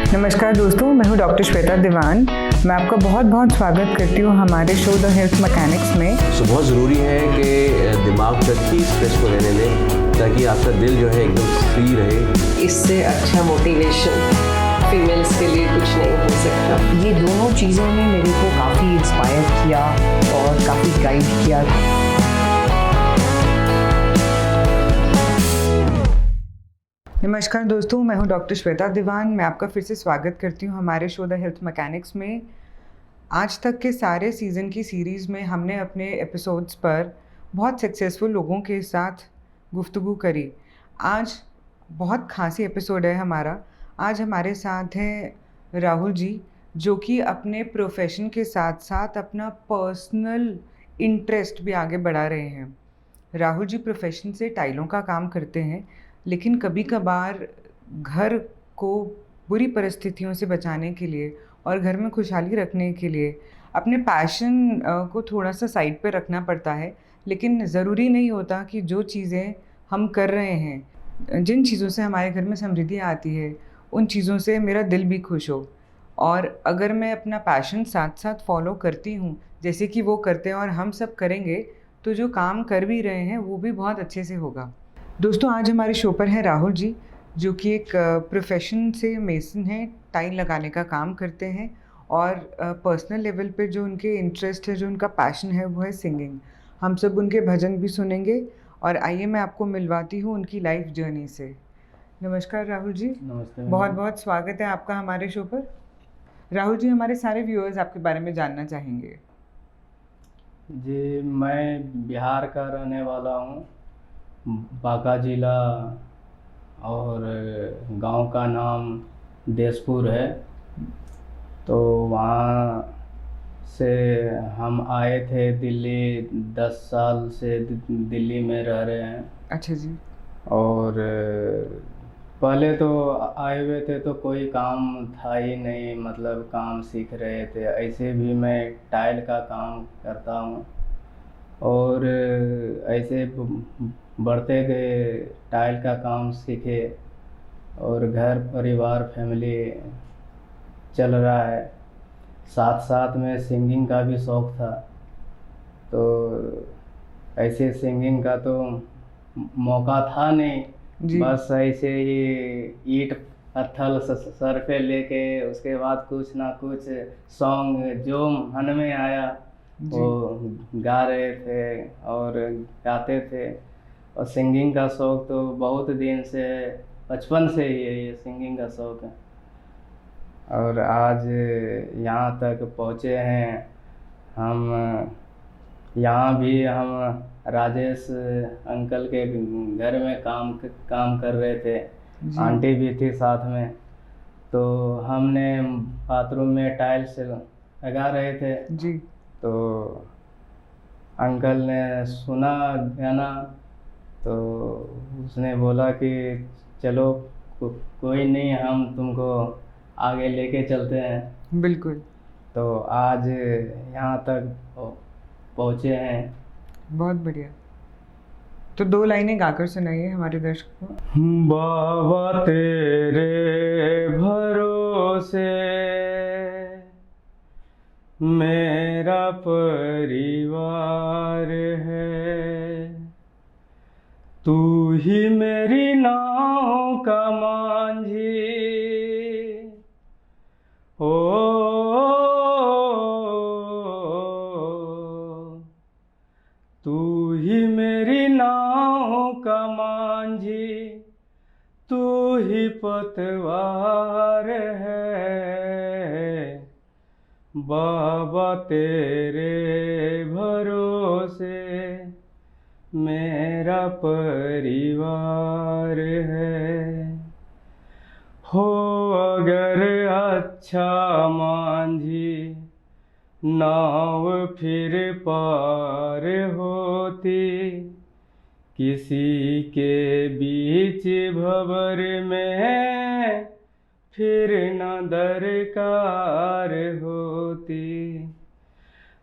नमस्कार दोस्तों, मैं हूं डॉक्टर श्वेता दीवान। मैं आपका बहुत बहुत स्वागत करती हूं हमारे शो द हेल्थ मैकेनिक्स में। तो बहुत ज़रूरी है कि दिमाग तक ही स्ट्रेस को रहने दें ताकि आपका दिल जो है एकदम फ्री रहे। इससे अच्छा मोटिवेशन फीमेल्स के लिए कुछ नहीं हो सकता। ये दोनों चीज़ों ने मेरे को काफ़ी इंस्पायर किया और काफ़ी गाइड किया। नमस्कार दोस्तों, मैं हूं डॉक्टर श्वेता दीवान। मैं आपका फिर से स्वागत करती हूं हमारे शो द हेल्थ मैकेनिक्स में। आज तक के सारे सीज़न की सीरीज़ में हमने अपने एपिसोड्स पर बहुत सक्सेसफुल लोगों के साथ गुफ्तगू करी। आज बहुत खासी एपिसोड है हमारा। आज हमारे साथ हैं राहुल जी, जो कि अपने प्रोफेशन के साथ साथ अपना पर्सनल इंटरेस्ट भी आगे बढ़ा रहे हैं। राहुल जी प्रोफेशन से टाइलों का काम करते हैं, लेकिन कभी कभार घर को बुरी परिस्थितियों से बचाने के लिए और घर में खुशहाली रखने के लिए अपने पैशन को थोड़ा सा साइड पे रखना पड़ता है। लेकिन ज़रूरी नहीं होता कि जो चीज़ें हम कर रहे हैं, जिन चीज़ों से हमारे घर में समृद्धि आती है, उन चीज़ों से मेरा दिल भी खुश हो। और अगर मैं अपना पैशन साथ साथ फॉलो करती हूँ, जैसे कि वो करते हैं और हम सब करेंगे, तो जो काम कर भी रहे हैं वो भी बहुत अच्छे से होगा। दोस्तों, आज हमारे शो पर हैं राहुल जी, जो कि एक प्रोफेशन से मेसन हैं, टाइल लगाने का काम करते हैं और पर्सनल लेवल पे जो उनके इंटरेस्ट है, जो उनका पैशन है, वो है सिंगिंग। हम सब उनके भजन भी सुनेंगे और आइए मैं आपको मिलवाती हूँ उनकी लाइफ जर्नी से। नमस्कार राहुल जी। नमस्ते। बहुत बहुत स्वागत है आपका हमारे शो पर। राहुल जी, हमारे सारे व्यूअर्स आपके बारे में जानना चाहेंगे। जी, मैं बिहार का रहने वाला हूँ, बांका जिला, और गांव का नाम देशपुर है। तो वहाँ से हम आए थे दिल्ली, 10 साल से दिल्ली में रह रहे हैं। अच्छा जी। और पहले तो आए हुए थे तो कोई काम था ही नहीं, मतलब काम सीख रहे थे। ऐसे भी मैं टाइल का काम करता हूँ और ऐसे बढ़ते गए, टाइल का काम सीखे और घर परिवार फैमिली चल रहा है। साथ साथ में सिंगिंग का भी शौक़ था, तो ऐसे सिंगिंग का तो मौका था नहीं जी। बस ऐसे ही ईंट पत्थर सर पे लेके उसके बाद कुछ ना कुछ सॉन्ग जो मन में आया वो गा रहे थे और गाते थे। और सिंगिंग का शौक़ तो बहुत दिन से, बचपन से ही है ये सिंगिंग का शौक़ है। और आज यहाँ तक पहुँचे हैं हम। यहाँ भी हम राजेश अंकल के घर में काम कर रहे थे, आंटी भी थी साथ में। तो हमने बाथरूम में टाइल्स लगा रहे थे जी। तो अंकल ने सुना गाना, तो उसने बोला कि चलो कोई नहीं, हम तुमको आगे लेके चलते हैं। बिल्कुल। तो आज यहाँ तक पहुँचे हैं। बहुत बढ़िया। तो 2 लाइनें गाकर सुनाइए हमारे दर्शकों को। बाबा तेरे भरोसे मेरा परिवार है, तू ही मेरी नाव का मांझी, तू ही मेरी नाव का मांझी, तू ही पतवार है। बाबा तेरे भरोसे मेरा परिवार है। हो अगर अच्छा मांझी नाव फिर पार होती, किसी के बीच भंवर में फिर न दरकार होती।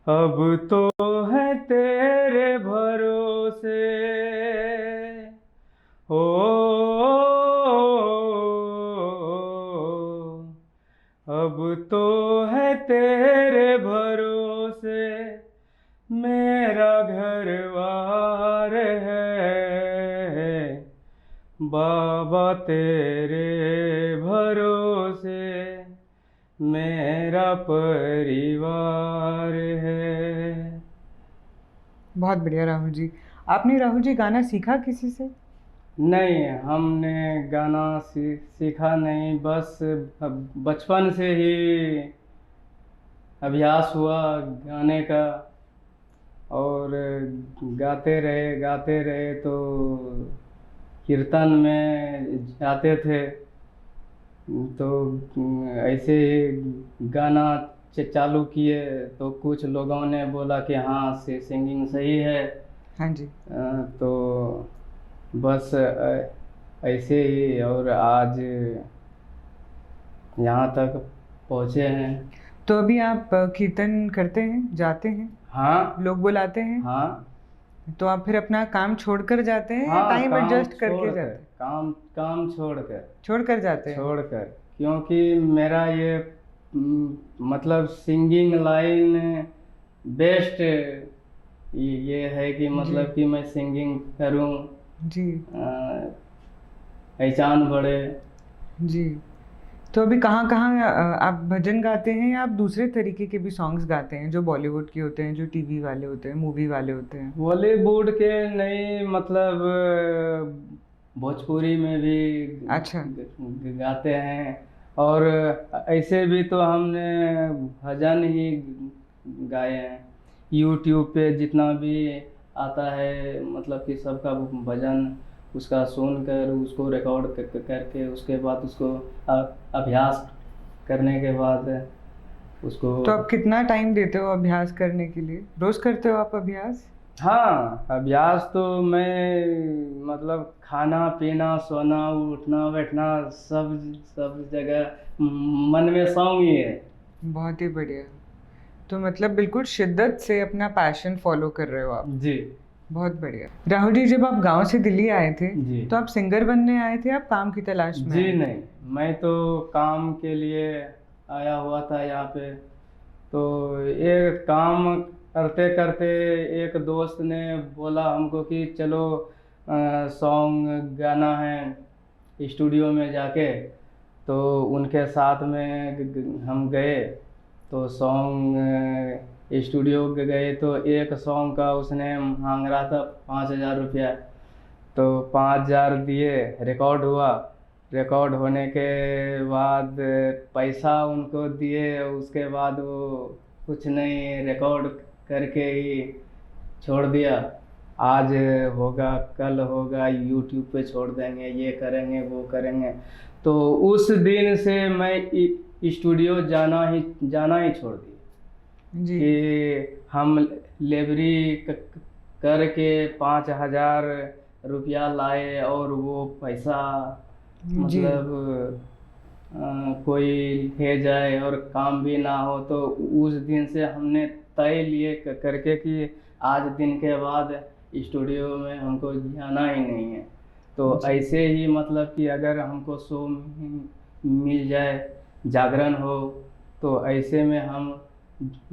अब तो है तेरे भरोसे, ओ तो है तेरे भरोसे मेरा घरवार है, बाबा तेरे भरोसे मेरा परिवार है। बहुत बढ़िया राहुल जी। आपने राहुल जी गाना सीखा किसी से? नहीं, हमने गाना सीखा नहीं, बस बचपन से ही अभ्यास हुआ गाने का, और गाते रहे तो कीर्तन में जाते थे, तो ऐसे ही गाना चालू किए तो कुछ लोगों ने बोला कि हाँ सिंगिंग सही है। हाँ जी। तो बस ऐसे ही, और आज यहाँ तक पहुँचे हैं। तो अभी आप कीर्तन करते हैं, जाते हैं, हाँ लोग बुलाते हैं, हाँ तो आप फिर अपना काम छोड़कर जाते हैं या हाँ, टाइम काम एडजस्ट करके छोड़कर, जाते हैं? काम छोड़कर छोड़कर जाते हैं। छोड़कर, क्योंकि मेरा ये मतलब सिंगिंग लाइन बेस्ट ये है कि मतलब कि मैं सिंगिंग करूं, जी पहचान बढ़े। जी। तो अभी कहाँ कहाँ आप भजन गाते हैं या आप दूसरे तरीके के भी सॉन्ग्स गाते हैं जो बॉलीवुड के होते हैं, जो टीवी वाले होते हैं, मूवी वाले होते हैं? बॉलीवुड के नहीं, मतलब भोजपुरी में भी अच्छा। गाते हैं, और ऐसे भी तो हमने भजन ही गाए हैं। यूट्यूब पे जितना भी आता है, मतलब कि सबका भजन उसका सुनकर उसको रिकॉर्ड करके उसके बाद उसको अभ्यास करने के बाद उसको। तो आप कितना टाइम देते हो अभ्यास करने के लिए? रोज करते हो आप अभ्यास? हाँ, अभ्यास तो मैं मतलब खाना पीना सोना उठना बैठना सब जगह मन में सॉन्ग ही है। बहुत ही बढ़िया। तो मतलब बिल्कुल शिद्दत से अपना पैशन फॉलो कर रहे हो आप। जी बहुत बढ़िया। राहुल जी, जब आप गांव से दिल्ली आए थे जी। तो आप सिंगर बनने आए थे, आप काम की तलाश में जी आए थे? नहीं, मैं तो काम के लिए आया हुआ था यहाँ पे। तो ये काम करते करते एक दोस्त ने बोला हमको कि चलो सॉन्ग गाना है स्टूडियो में जाके। तो उनके साथ में हम गए, तो सॉन्ग स्टूडियो गए तो एक सॉन्ग का उसने मांग रहा था 5,000 रुपया। तो 5,000 दिए, रिकॉर्ड हुआ। रिकॉर्ड होने के बाद पैसा उनको दिए, उसके बाद वो कुछ नहीं, रिकॉर्ड करके ही छोड़ दिया। आज होगा कल होगा, यूट्यूब पे छोड़ देंगे, ये करेंगे वो करेंगे। तो उस दिन से मैं स्टूडियो जाना ही छोड़ दिया जी। कि हम लेबरी करके 5,000 रुपया लाए और वो पैसा जी। मतलब कोई ले जाए और काम भी ना हो। तो उस दिन से हमने तय लिए करके कि आज दिन के बाद स्टूडियो में हमको जाना ही नहीं है। तो ऐसे ही मतलब कि अगर हमको शो मिल जाए, जागरण हो, तो ऐसे में हम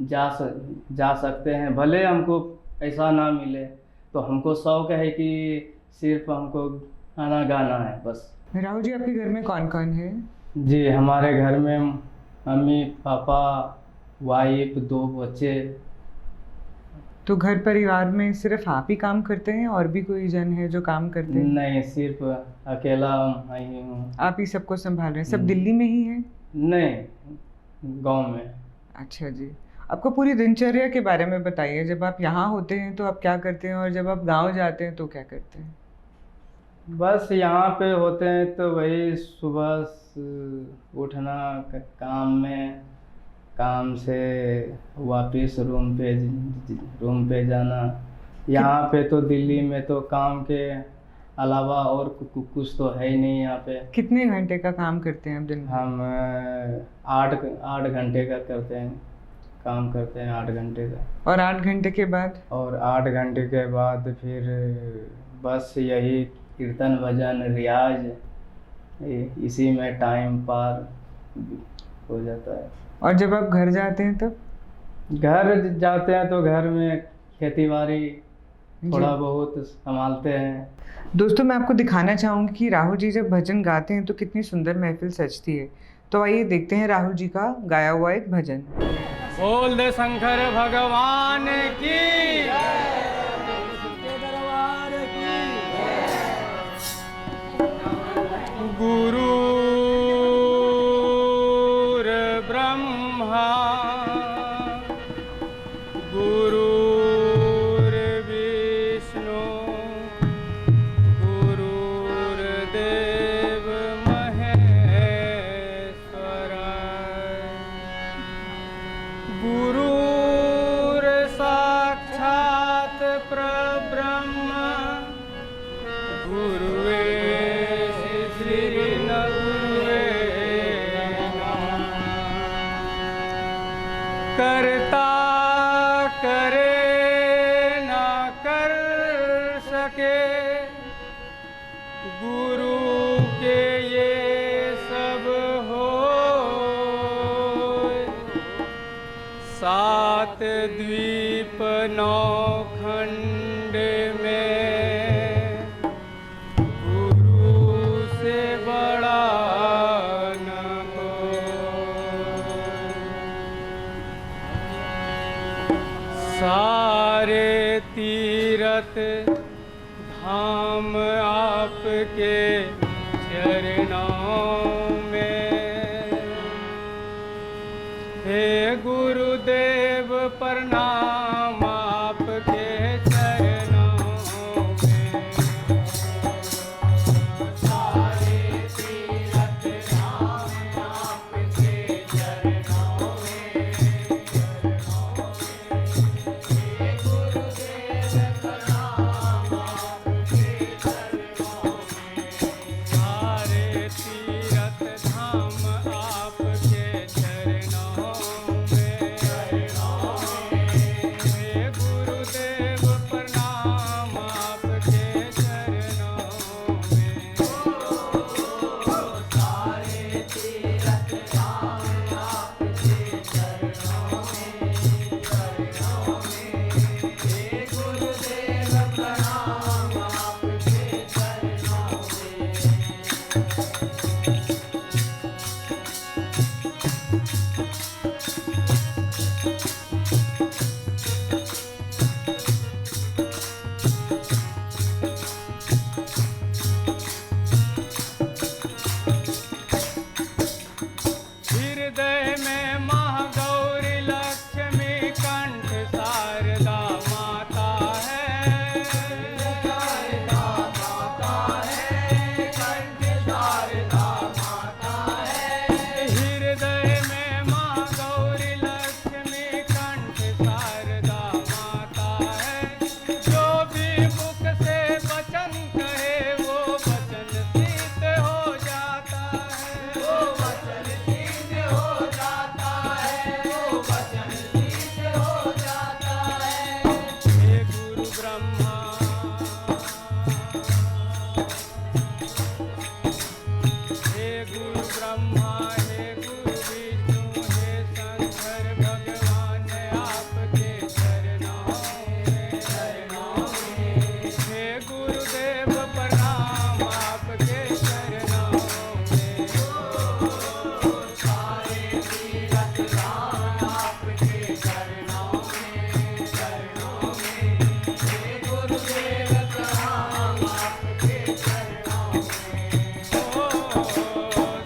जा सकते हैं। भले हमको ऐसा ना मिले, तो हमको शौक है कि सिर्फ हमको गाना गाना है बस। राहुल जी, आपके घर में कौन कौन है? जी, हमारे घर में मम्मी पापा वाइफ 2 बच्चे। तो घर परिवार में सिर्फ आप ही काम करते हैं, और भी कोई जन है जो काम करते हैं? नहीं, सिर्फ अकेला मैं ही हूँ। आप ही सबको संभाल रहे हैं? सब दिल्ली में ही है? नहीं, गांव में। अच्छा जी। आपको पूरी दिनचर्या के बारे में बताइए। जब आप यहाँ होते हैं तो आप क्या करते हैं, और जब आप गांव जाते हैं तो क्या करते हैं? बस यहाँ पे होते हैं तो वही सुबह उठना, काम में, काम से वापस रूम पे जाना। यहाँ पे तो दिल्ली में तो काम के अलावा और कुछ तो है ही नहीं यहाँ पे। कितने घंटे का काम करते हैं आप दिन में? हम 8 घंटे का करते हैं, काम करते हैं 8 घंटे का। और 8 घंटे के बाद? और 8 घंटे के बाद फिर बस यही कीर्तन भजन रियाज, इसी में टाइम पार हो जाता है। और जब आप घर जाते हैं तब? घर जाते हैं तो घर में खेती बाड़ी थोड़ा बहुत संभालते हैं। दोस्तों, मैं आपको दिखाना चाहूँगी कि राहुल जी जब भजन गाते हैं तो कितनी सुंदर महफिल सजती है। तो आइए देखते हैं राहुल जी का गाया हुआ एक भजन। बोल दे शंकर भगवान की, गुरुर् ब्रह्मा गुरुर्विष्णु गुरुर्देव महेश्वर, गुरुर् साक्षात् परब्रह्म गुरुवे करता करे ना कर सके, गुरु के ये सब हो, सात द्वीप नौ खंड में गुरु से बड़ा न सारे तीरथ धाम आपके चरणों में, हे गुरुदेव प्रणाम आपके चरणों में। सारे तीरथ धाम आपके चरणों में,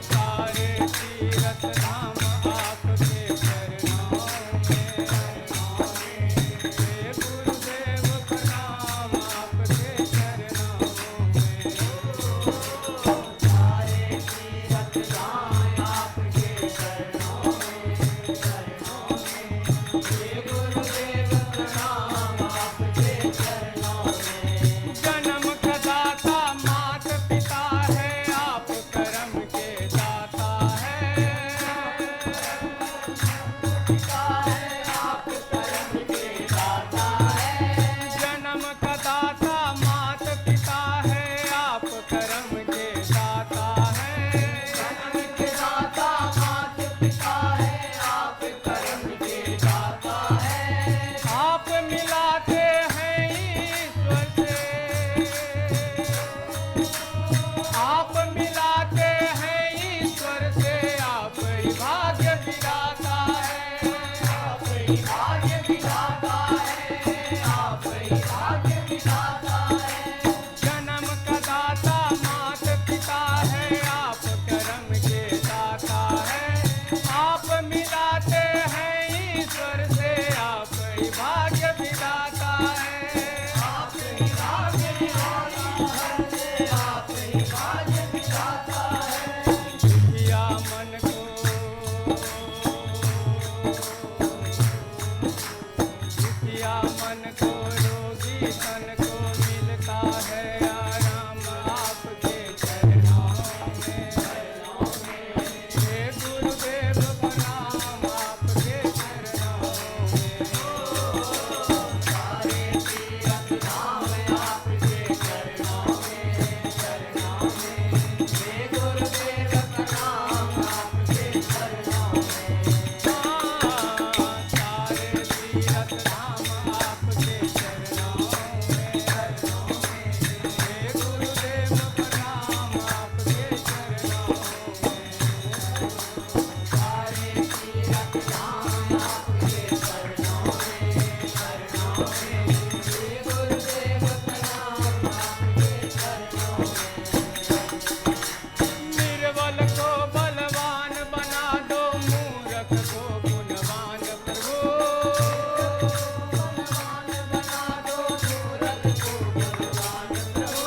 सारे जन्म का दाता मात पिता है, आप कर्म के दाता है, आप मिलाते हैं ईश्वर से, आप ही भाग्य विधाता है। आप ही भाग्य विधाता है, आप ही भाग्य विधाता है। दुखिया मन को, दुखिया मन को, रोगी तन को मिलता है आराम आपके चरणों में। हे गुरुदेव प्रणाम आपके चरणों में। सारे तीरथ धाम आपके चरणों में, चरणों में। हे गुरुदेव प्रणाम आपके चरणों में। सारे तीरथ धाम आपके चरणों में, चरणों में। हे गुरुदेव प्रणाम आपके चरणों में। सारे तीरथ धाम आपके चरणों में, चरणों में। हे गुरुदेव प्रणाम आपके चरणों में। निर्बल को बलवान बना दो, मूर्ख को गुणवान प्रभु। बलवान बना दो, मूर्ख को गुणवान प्रभु।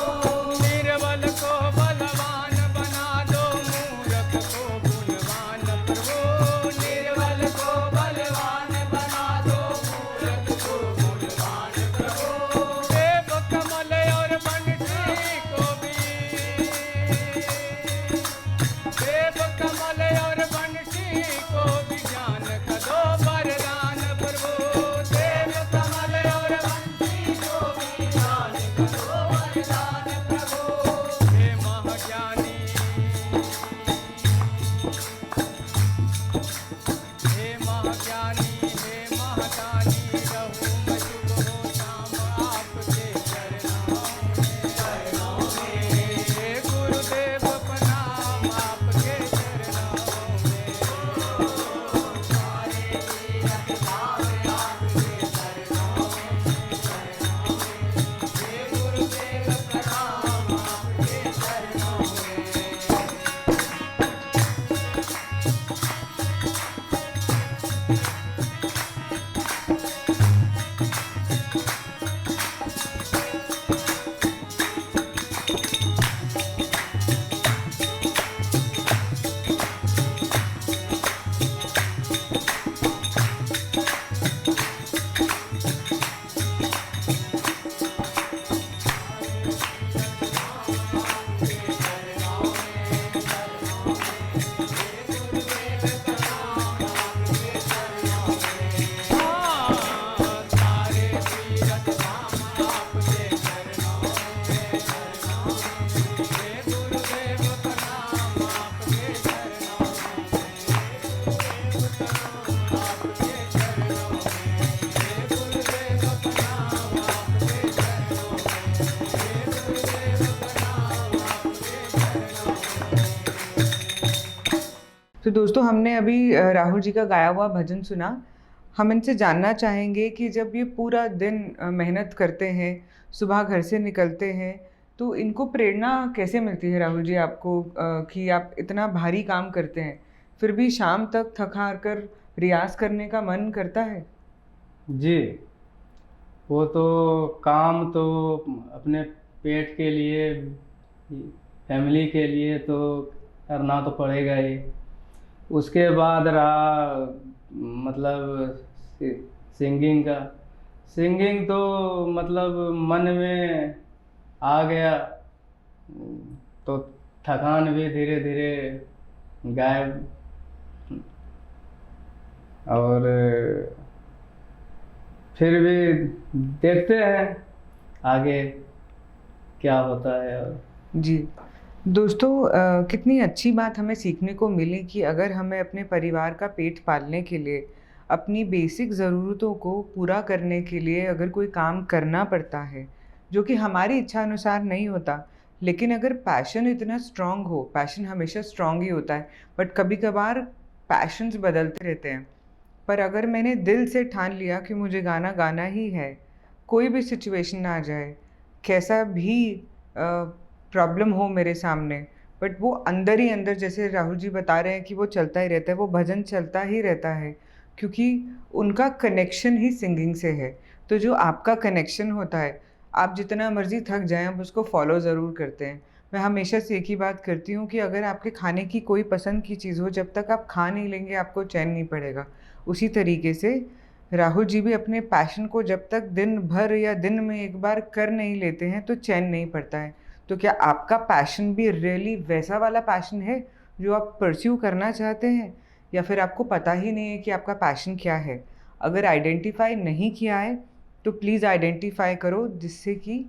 निर्बल को बलवान बना दो, मूर्ख को गुणवान प्रभु। निर्बल को बलवान बना दो, मूर्ख को गुणवान प्रभु। देव कमल और बंटी को भी, देव कमल और बंटी को भी ज्ञान का दो वरदान प्रभु। देव कमल और बंटी को भी ज्ञान का दो वरदान प्रभु। हे महाज्ञानी, हे महाज्ञानी, हे महादानी, रहूं मैं शुभ हो शाम आपके चरणों में, चरणों में। हे गुरुदेव प्रणाम आपके चरणों में। सारे तीरथ धाम आपके चरणों में, चरणों में। हे गुरुदेव प्रणाम आपके चरणों में। सारे तीरथ धाम आपके चरणों में, चरणों में। हे गुरुदेव प्रणाम आपके चरणों में। आपके चरणों में। हे गुरुदेव प्रणाम आपके चरणों में। हे गुरुदेव प्रणाम आपके चरणों में। तो दोस्तों, हमने अभी राहुल जी का गाया हुआ भजन सुना। हम इनसे जानना चाहेंगे कि जब ये पूरा दिन मेहनत करते हैं, सुबह घर से निकलते हैं, तो इनको प्रेरणा कैसे मिलती है राहुल जी आपको, कि आप इतना भारी काम करते हैं फिर भी शाम तक थक हार कर रियाज़ करने का मन करता है? जी, वो तो काम तो अपने पेट के लिए, फैमिली के लिए तो करना तो पड़ेगा ही। उसके बाद रहा मतलब सिंगिंग का। सिंगिंग तो मतलब मन में आ गया तो थकान भी धीरे धीरे गायब। और फिर भी देखते हैं आगे क्या होता है। और जी दोस्तों, कितनी अच्छी बात हमें सीखने को मिली कि अगर हमें अपने परिवार का पेट पालने के लिए, अपनी बेसिक ज़रूरतों को पूरा करने के लिए अगर कोई काम करना पड़ता है जो कि हमारी इच्छा अनुसार नहीं होता, लेकिन अगर पैशन इतना स्ट्रांग हो, पैशन हमेशा स्ट्रांग ही होता है, बट कभी कभार पैशंस बदलते रहते हैं, पर अगर मैंने दिल से ठान लिया कि मुझे गाना गाना ही है, कोई भी सिचुएशन आ जाए, कैसा भी प्रॉब्लम हो मेरे सामने, बट वो अंदर ही अंदर, जैसे राहुल जी बता रहे हैं कि वो चलता ही रहता है, वो भजन चलता ही रहता है, क्योंकि उनका कनेक्शन ही सिंगिंग से है। तो जो आपका कनेक्शन होता है, आप जितना मर्जी थक जाएं, आप उसको फॉलो ज़रूर करते हैं। मैं हमेशा से एक ही बात करती हूँ कि अगर आपके खाने की कोई पसंद की चीज़ हो, जब तक आप खा नहीं लेंगे आपको चैन नहीं पड़ेगा। उसी तरीके से राहुल जी भी अपने पैशन को जब तक दिन भर या दिन में एक बार कर नहीं लेते हैं तो चैन नहीं पड़ता है। तो क्या आपका पैशन भी रियली वैसा वाला पैशन है जो आप परस्यू करना चाहते हैं, या फिर आपको पता ही नहीं है कि आपका पैशन क्या है? अगर आइडेंटिफाई नहीं किया है तो प्लीज़ आइडेंटिफाई करो, जिससे कि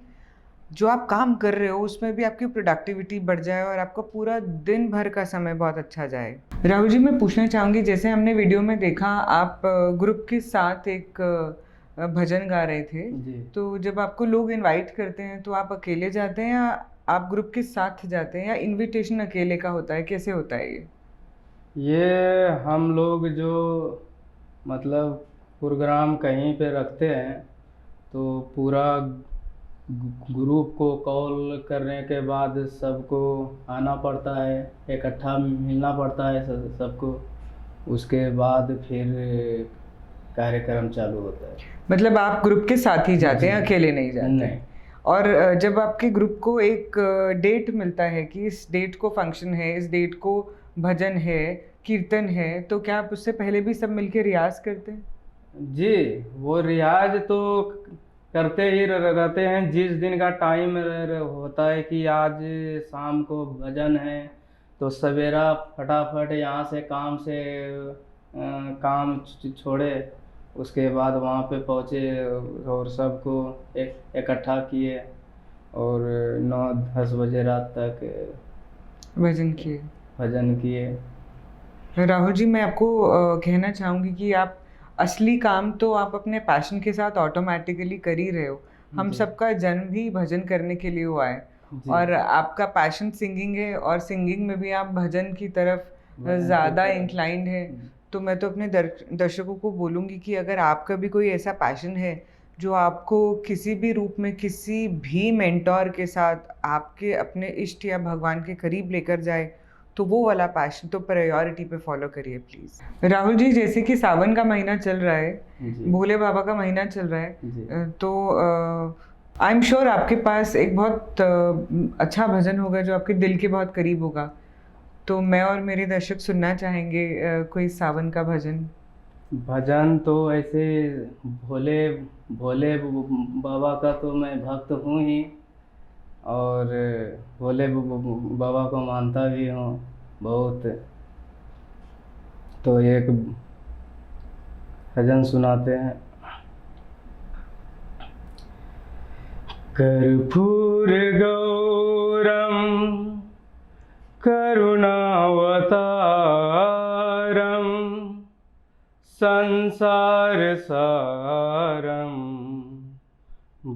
जो आप काम कर रहे हो उसमें भी आपकी प्रोडक्टिविटी बढ़ जाए और आपका पूरा दिन भर का समय बहुत अच्छा जाए। राहुल जी, मैं पूछना चाहूँगी, जैसे हमने वीडियो में देखा आप ग्रुप के साथ एक भजन गा रहे थे, जी। तो जब आपको लोग इनवाइट करते हैं तो आप अकेले जाते हैं या आप ग्रुप के साथ जाते हैं, या इनविटेशन अकेले का होता है, कैसे होता है ये? ये हम लोग जो मतलब प्रोग्राम कहीं पे रखते हैं तो पूरा ग्रुप को कॉल करने के बाद सबको आना पड़ता है, इकट्ठा मिलना पड़ता है सबको। उसके बाद फिर कार्यक्रम चालू होता है। मतलब आप ग्रुप के साथ ही जाते हैं, जी। अकेले नहीं जाते? नहीं। और जब आपके ग्रुप को एक डेट मिलता है कि इस डेट को फंक्शन है, इस डेट को भजन है, कीर्तन है, तो क्या आप उससे पहले भी सब मिलके रियाज करते हैं? जी, वो रियाज तो करते ही रहते हैं। जिस दिन का टाइम होता है कि आज शाम को भजन है तो सवेरा फटाफट यहाँ से काम छोड़े, उसके बाद वहाँ पे पहुँचे और सबको इकट्ठा किए और 9-10 बजे रात तक भजन किए। भजन किए। राहुल जी, मैं आपको कहना चाहूँगी कि आप असली काम तो आप अपने पैशन के साथ ऑटोमेटिकली कर ही रहे हो। हम जी। सबका जन्म ही भजन करने के लिए हुआ है, जी। और आपका पैशन सिंगिंग है, और सिंगिंग में भी आप भजन की तरफ भजन की ज़्यादा तरफ। इंक्लाइंड है। तो मैं तो अपने दर्शकों को बोलूँगी कि अगर आपका भी कोई ऐसा पैशन है जो आपको किसी भी रूप में, किसी भी मेंटोर के साथ आपके अपने इष्ट या भगवान के करीब लेकर जाए, तो वो वाला पैशन तो प्रायोरिटी पे फॉलो करिए प्लीज़। राहुल जी, जैसे कि सावन का महीना चल रहा है, जी। भोले बाबा का महीना चल रहा है, जी। तो आई एम श्योर आपके पास एक बहुत अच्छा भजन होगा जो आपके दिल के बहुत करीब होगा। तो मैं और मेरे दर्शक सुनना चाहेंगे कोई सावन का भजन। भजन तो ऐसे भोले भोले बाबा का तो मैं भक्त हूँ ही, और भोले बाबा को मानता भी हूँ बहुत। तो एक भजन सुनाते हैं। कर्पूर गौरम करुणावतारम संसार सारम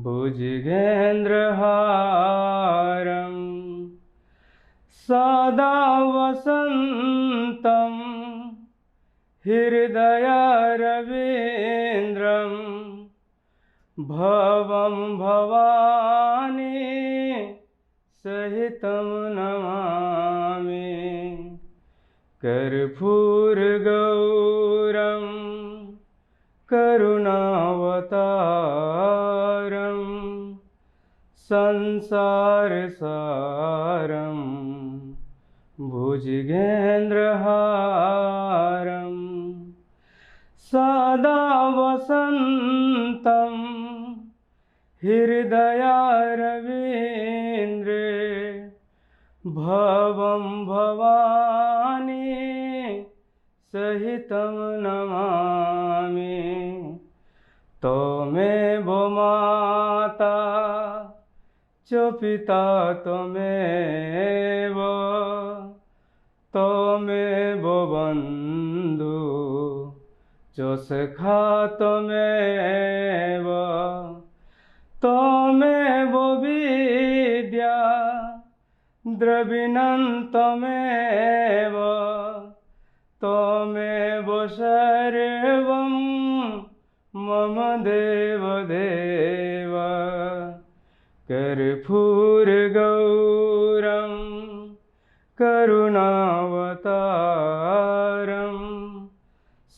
भुजगेन्द्रहारम सदा वसन्तं हृदयारविन्द्रं भवं भवानी सहितं नमामि। कर्पूरगौरं करुणावतारं संसारसारं भुजगेन्द्रहारं सदा वसन्तं हृदयारविन्द्रे भवं भवानी सहितं नमामि। त्वमेव माता च पिता त्वमेव, त्वमेव बन्धु च सखा त्वमेव, त्वमेव विद्या द्रविणं त्वमेव, त्वमेव सर्वं देव देव कर्पूरगौरं करुणावतारं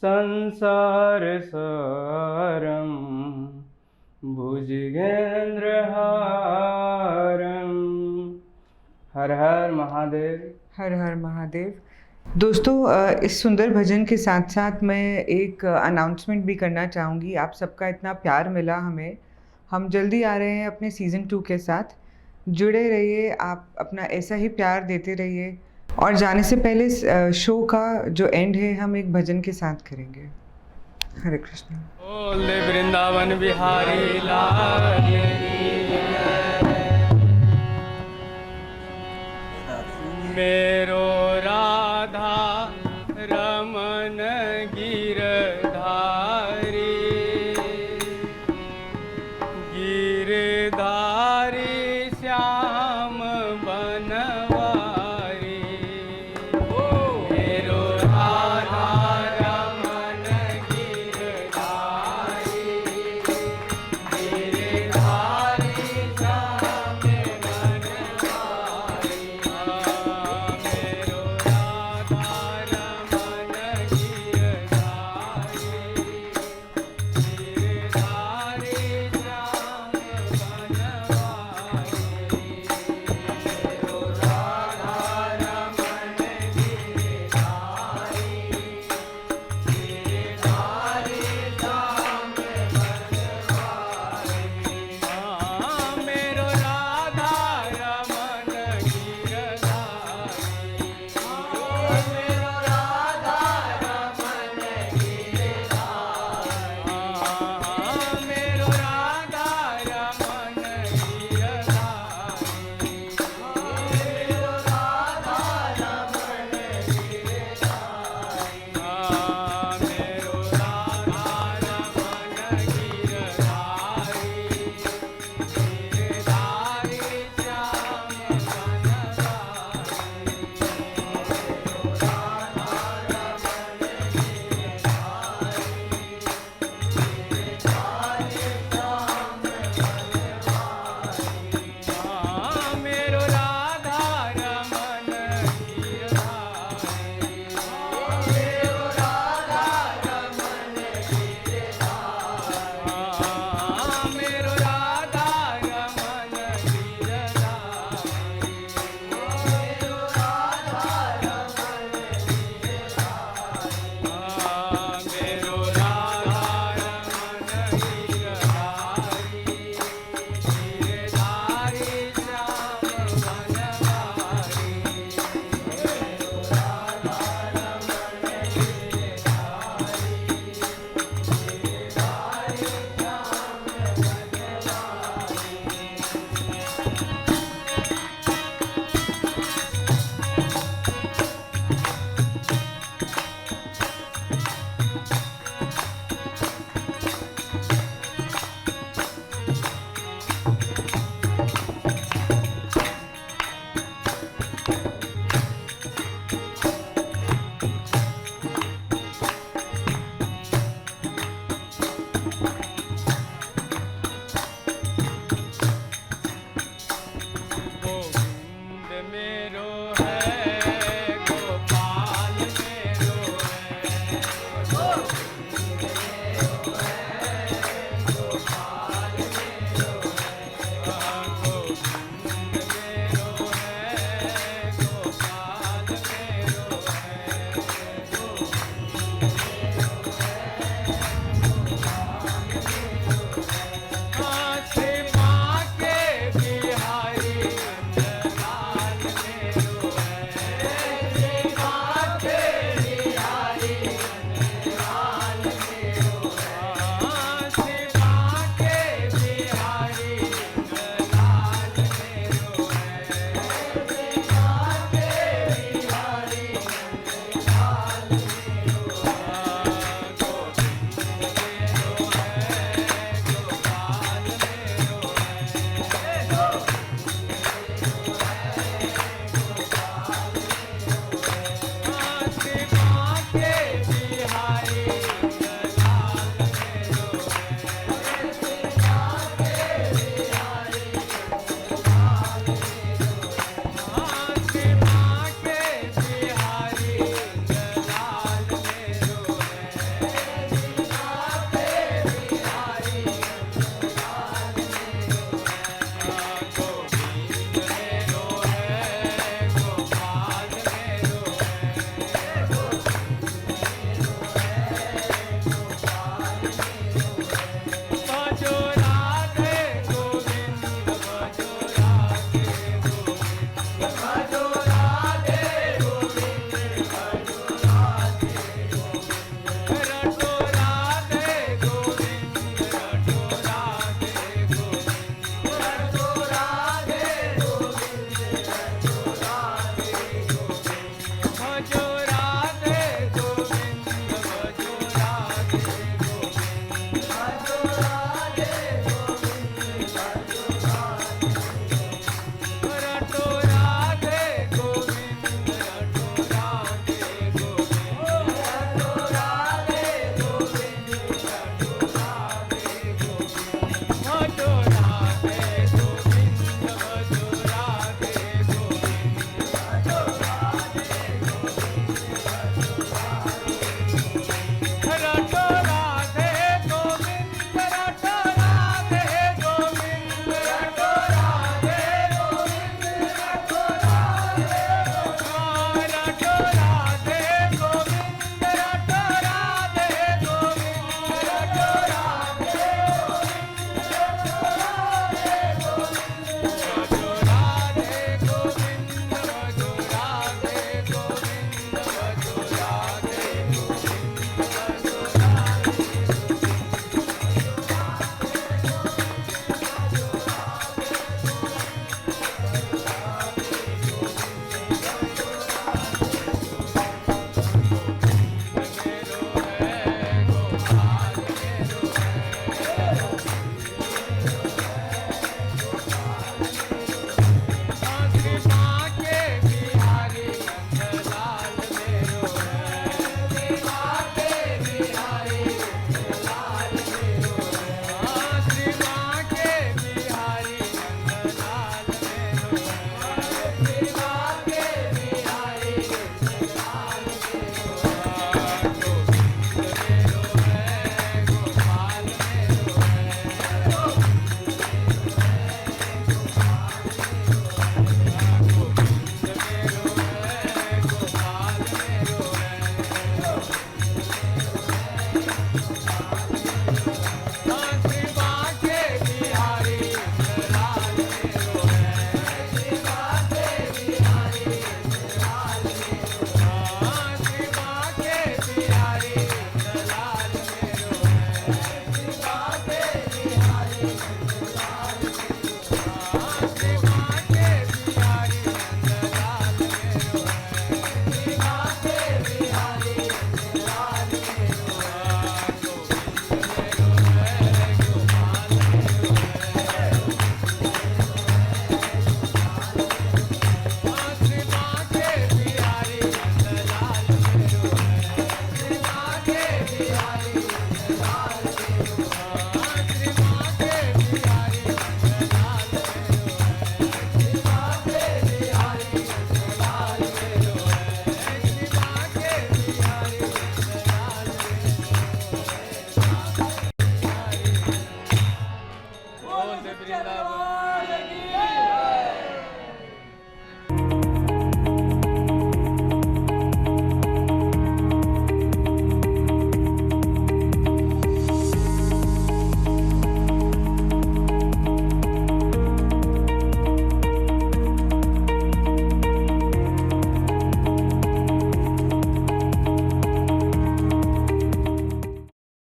संसारसारं भुजगेन्द्रहारं। हर हर महादेव। हर हर महादेव। दोस्तों, इस सुंदर भजन के साथ साथ मैं एक अनाउंसमेंट भी करना चाहूँगी। आप सबका इतना प्यार मिला हमें, हम जल्दी आ रहे हैं अपने सीज़न 2 के साथ। जुड़े रहिए, आप अपना ऐसा ही प्यार देते रहिए। और जाने से पहले शो का जो एंड है हम एक भजन के साथ करेंगे। हरे कृष्ण। बोले वृंदावन बिहारी लाल की मेरो राधा रमन गिरधारी गिरधारी श्याम बनवारी। मेरो राधा रमन गिरधारी गिरधारी श्याम बनवारी। मेरो राधा रमन गिरधारी गिरधारी श्याम